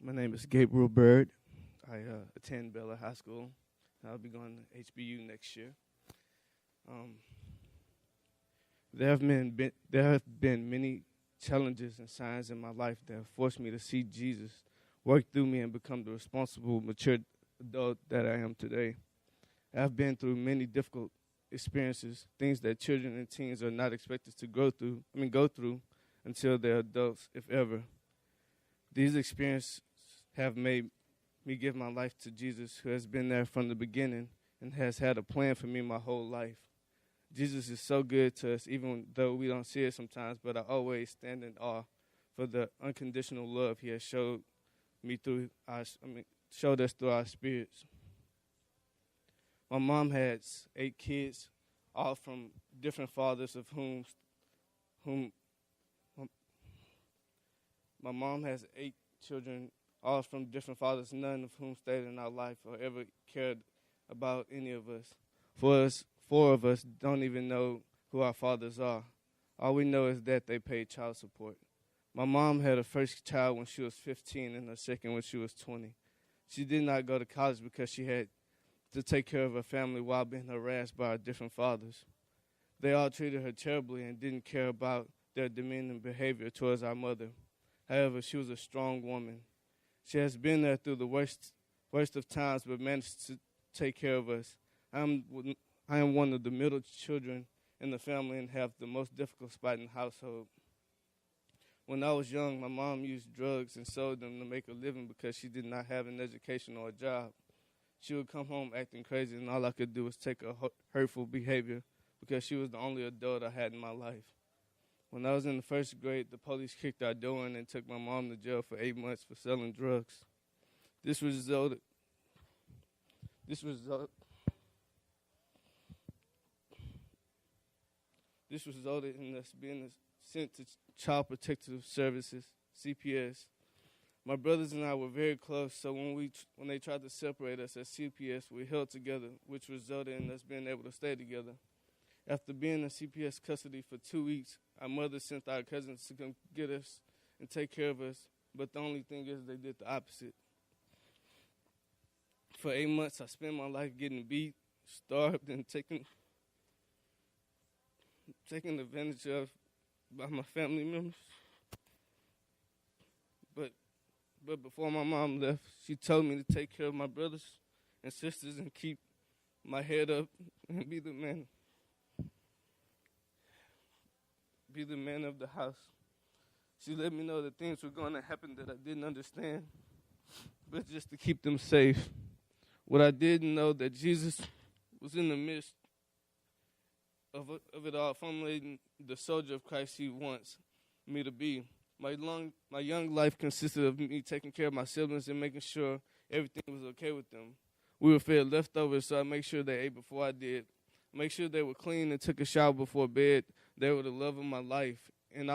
My name is Gabe Byrd. I attend Bella High School. I'll be going to HBU next year. Um, there have been many challenges and signs in my life that have forced me to see Jesus work through me and become the responsible, mature adult that I am today. I've been through many difficult experiences, things that children and teens are not expected to go through until they're adults, if ever. These experiences have made me give my life to Jesus, who has been there from the beginning and has had a plan for me my whole life. Jesus is so good to us, even though we don't see it sometimes, but I always stand in awe for the unconditional love he has showed us through our spirits. My mom has 8 kids, all from different fathers of whom my mom has 8 children, all from different fathers, none of whom stayed in our life or ever cared about any of us. For us, 4 of us don't even know who our fathers are. All we know is that they paid child support. My mom had her first child when she was 15 and her second when she was 20. She did not go to college because she had to take care of her family while being harassed by her different fathers. They all treated her terribly and didn't care about their demeaning behavior towards our mother. However, she was a strong woman. She has been there through the worst of times, but managed to take care of us. I am one of the middle children in the family and have the most difficult spot in the household. When I was young, my mom used drugs and sold them to make a living because she did not have an education or a job. She would come home acting crazy, and all I could do was take her hurtful behavior because she was the only adult I had in my life. When I was in the first grade, the police kicked our door in and took my mom to jail for 8 months for selling drugs. This resulted in us being sent to Child Protective Services, CPS. My brothers and I were very close, so when they tried to separate us at CPS, we held together, which resulted in us being able to stay together. After being in CPS custody for 2 weeks, our mother sent our cousins to come get us and take care of us, but the only thing is they did the opposite. For 8 months, I spent my life getting beat, starved, and taken advantage of by my family members. But before my mom left, she told me to take care of my brothers and sisters and keep my head up and be the man of the house. She let me know that things were going to happen that I didn't understand, but just to keep them safe. What I didn't know that Jesus was in the midst of it all, formulating the soldier of Christ he wants me to be. My young life consisted of me taking care of my siblings and making sure everything was okay with them. We were fed leftovers, so I made sure they ate before I did. Make sure they were clean and took a shower before bed. They were the love of my life, and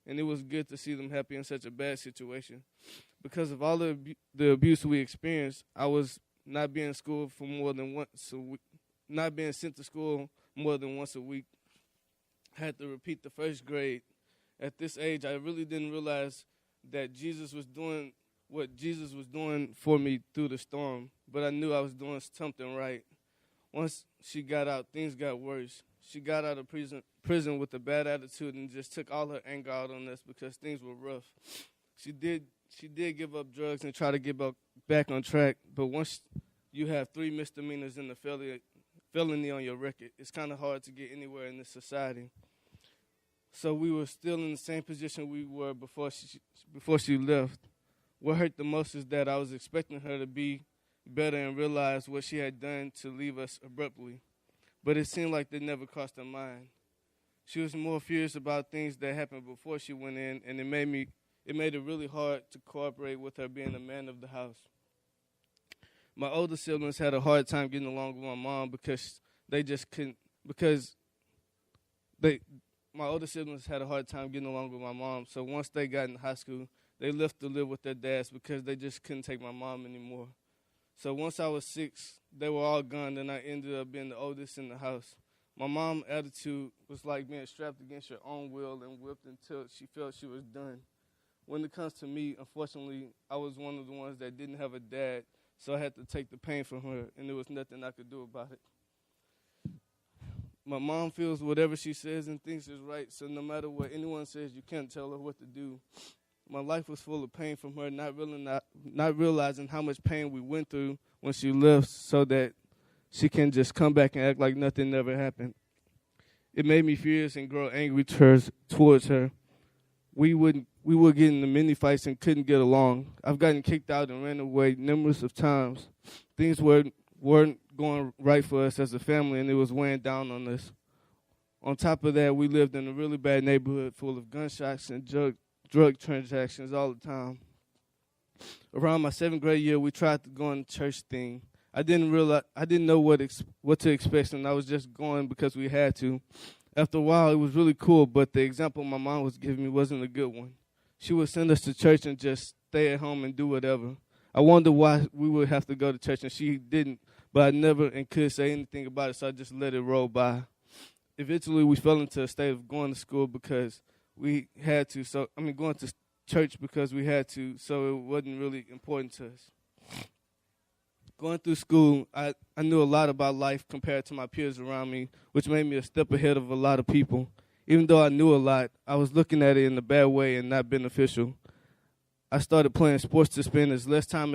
it was good to see them happy in such a bad situation. Because of all the abuse we experienced, I was not being sent to school more than once a week. I had to repeat the first grade. At this age, I really didn't realize that Jesus was doing what Jesus was doing for me through the storm, but I knew I was doing something right. Once she got out, things got worse. She got out of prison with a bad attitude and just took all her anger out on us because things were rough. She did give up drugs and try to get back on track, but once you have 3 misdemeanors and a felony on your record, it's kind of hard to get anywhere in this society. So we were still in the same position we were before she left. What hurt the most is that I was expecting her to be better and realize what she had done to leave us abruptly. But it seemed like they never crossed her mind. She was more furious about things that happened before she went in, and it made it really hard to cooperate with her being a man of the house. My older siblings had a hard time getting along with my mom my older siblings had a hard time getting along with my mom, so once they got in high school, they left to live with their dads because they just couldn't take my mom anymore. So once I was 6, they were all gone, and I ended up being the oldest in the house. My mom's attitude was like being strapped against your own will and whipped until she felt she was done. when it comes to me, unfortunately, I was one of the ones that didn't have a dad, so I had to take the pain from her, and there was nothing I could do about it. My mom feels whatever she says and thinks is right, so no matter what anyone says, you can't tell her what to do. My life was full of pain from her, not realizing how much pain we went through when she left so that she can just come back and act like nothing ever happened. It made me furious and grow angry towards her. We would get into many fights and couldn't get along. I've gotten kicked out and ran away numerous of times. Things weren't going right for us as a family, and it was weighing down on us. On top of that, we lived in a really bad neighborhood full of gunshots and drug transactions all the time. Around my 7th grade year, we tried to go on a church thing. I didn't know what to expect, and I was just going because we had to. After a while, it was really cool, but the example my mom was giving me wasn't a good one. She would send us to church and just stay at home and do whatever. I wondered why we would have to go to church, and she didn't, but I never and could say anything about it, so I just let it roll by. Eventually, we fell into a state of going to school because we had to. Going to church because we had to, so it wasn't really important to us. Going through school, I knew a lot about life compared to my peers around me, which made me a step ahead of a lot of people. Even though I knew a lot, I was looking at it in a bad way and not beneficial. I started playing sports to spend as less time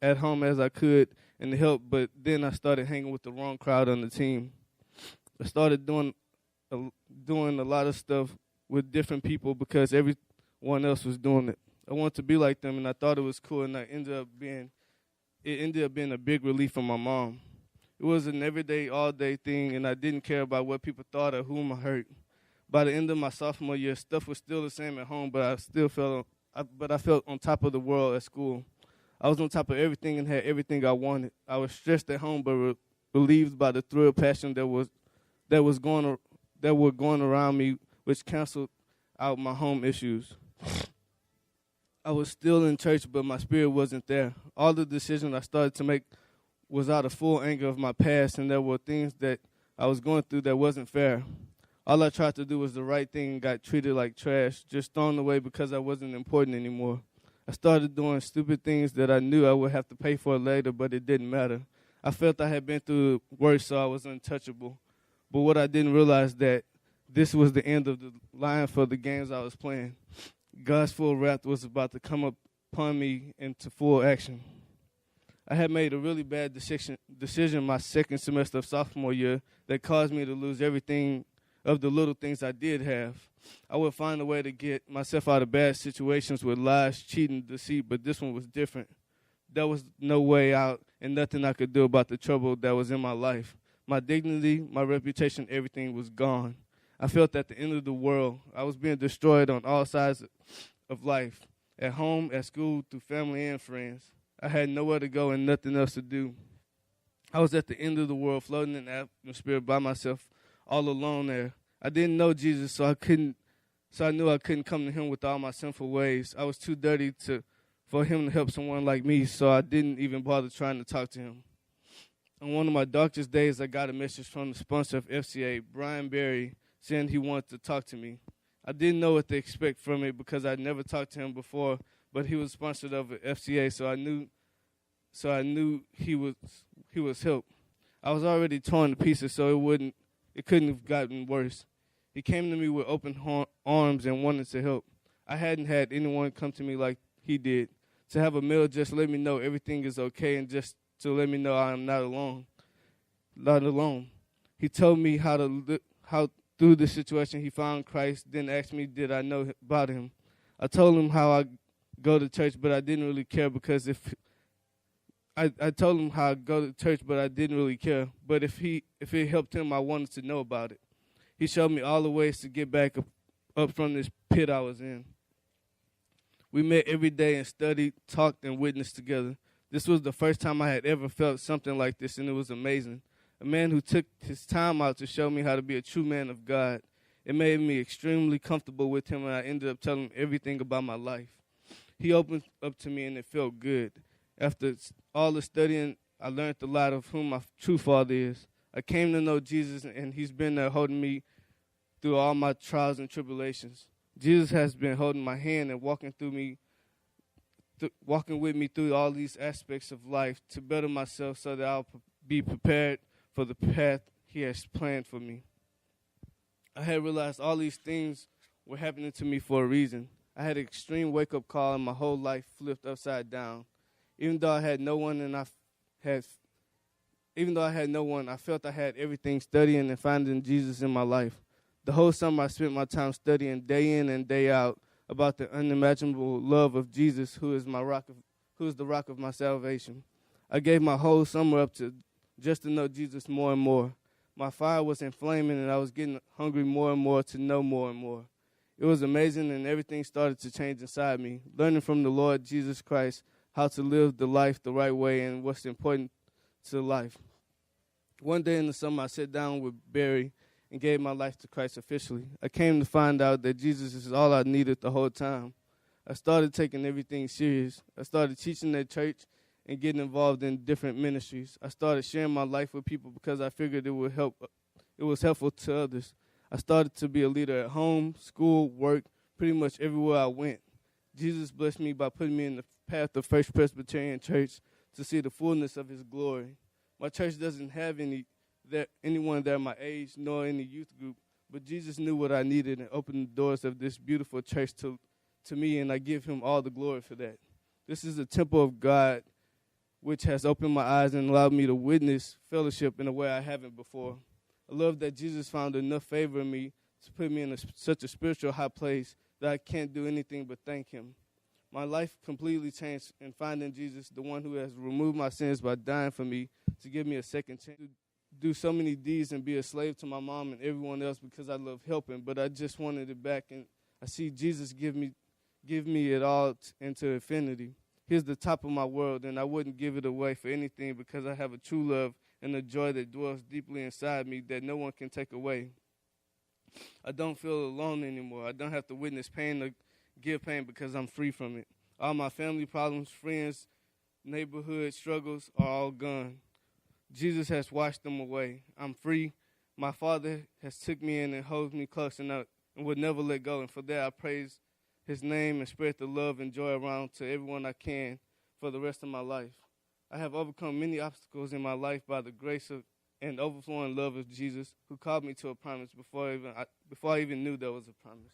at home as I could and to help, but then I started hanging with the wrong crowd on the team. I started doing a lot of stuff with different people because everyone else was doing it. I wanted to be like them, and I thought it was cool, and it ended up being a big relief for my mom. It was an everyday, all-day thing, and I didn't care about what people thought or whom I hurt. By the end of my sophomore year, stuff was still the same at home, but I felt on top of the world at school. I was on top of everything and had everything I wanted. I was stressed at home, but relieved by the thrill, passion that were going around me, which canceled out my home issues. I was still in church, but my spirit wasn't there. All the decisions I started to make was out of full anger of my past, and there were things that I was going through that wasn't fair. All I tried to do was the right thing and got treated like trash, just thrown away because I wasn't important anymore. I started doing stupid things that I knew I would have to pay for later, but it didn't matter. I felt I had been through worse, so I was untouchable. But what I didn't realize that this was the end of the line for the games I was playing. God's full wrath was about to come upon me into full action. I had made a really bad decision my second semester of sophomore year that caused me to lose everything of the little things I did have. I would find a way to get myself out of bad situations with lies, cheating, deceit, but this one was different. There was no way out and nothing I could do about the trouble that was in my life. My dignity, my reputation, everything was gone. I felt at the end of the world. I was being destroyed on all sides of life, at home, at school, through family and friends. I had nowhere to go and nothing else to do. I was at the end of the world, floating in the atmosphere by myself, all alone there. I didn't know Jesus, so I knew I couldn't come to him with all my sinful ways. I was too dirty for him to help someone like me, so I didn't even bother trying to talk to him. On one of my darkest days, I got a message from the sponsor of FCA, Brian Berry, saying he wanted to talk to me. I didn't know what to expect from it because I'd never talked to him before, but he was sponsored of FCA, so I knew he was help. I was already torn to pieces, so it couldn't have gotten worse. He came to me with open arms and wanted to help. I hadn't had anyone come to me like he did. To have a meal just let me know everything is okay and just to let me know I am not alone. Not alone. He told me how through the situation he found Christ, then asked me did I know about him. I told him how I go to church, but I didn't really care because I told him how I go to church, but I didn't really care. But if it helped him, I wanted to know about it. He showed me all the ways to get back up from this pit I was in. We met every day and studied, talked, and witnessed together. This was the first time I had ever felt something like this, and it was amazing. A man who took his time out to show me how to be a true man of God. It made me extremely comfortable with him, and I ended up telling him everything about my life. He opened up to me, and it felt good. After all the studying, I learned a lot of who my true father is. I came to know Jesus, and he's been there holding me through all my trials and tribulations. Jesus has been holding my hand and walking with me through all these aspects of life to better myself so that I'll be prepared for the path he has planned for me. I had realized all these things were happening to me for a reason. I had an extreme wake-up call and my whole life flipped upside down. Even though I had no one, I felt I had everything studying and finding Jesus in my life. The whole summer I spent my time studying day in and day out about the unimaginable love of Jesus, who is the rock of my salvation. I gave my whole summer up to just to know Jesus more and more. My fire was inflaming, and I was getting hungry more and more to know more and more. It was amazing, and everything started to change inside me, learning from the Lord Jesus Christ how to live the life the right way and what's important to life. One day in the summer, I sat down with Barry and gave my life to Christ officially. I came to find out that Jesus is all I needed the whole time. I started taking everything serious. I started teaching at church and getting involved in different ministries. I started sharing my life with people because I figured it was helpful to others. I started to be a leader at home, school, work, pretty much everywhere I went. Jesus blessed me by putting me in the path of First Presbyterian Church to see the fullness of his glory. My church doesn't have anyone there my age nor any youth group, but Jesus knew what I needed and opened the doors of this beautiful church to me, and I give him all the glory for that. This is a temple of God which has opened my eyes and allowed me to witness fellowship in a way I haven't before. I love that Jesus found enough favor in me to put me in such a spiritual high place that I can't do anything but thank him. My life completely changed in finding Jesus, the one who has removed my sins by dying for me to give me a second chance to do so many deeds and be a slave to my mom and everyone else because I love helping, but I just wanted it back, and I see Jesus give me it all into infinity. He's the top of my world, and I wouldn't give it away for anything because I have a true love and a joy that dwells deeply inside me that no one can take away. I don't feel alone anymore. I don't have to witness pain or give pain because I'm free from it. All my family problems, friends, neighborhood struggles are all gone. Jesus has washed them away. I'm free. My Father has took me in and holds me close and would never let go. And for that, I praise his name and spread the love and joy around to everyone I can for the rest of my life. I have overcome many obstacles in my life by the grace and overflowing love of Jesus, who called me to a promise before I even knew there was a promise.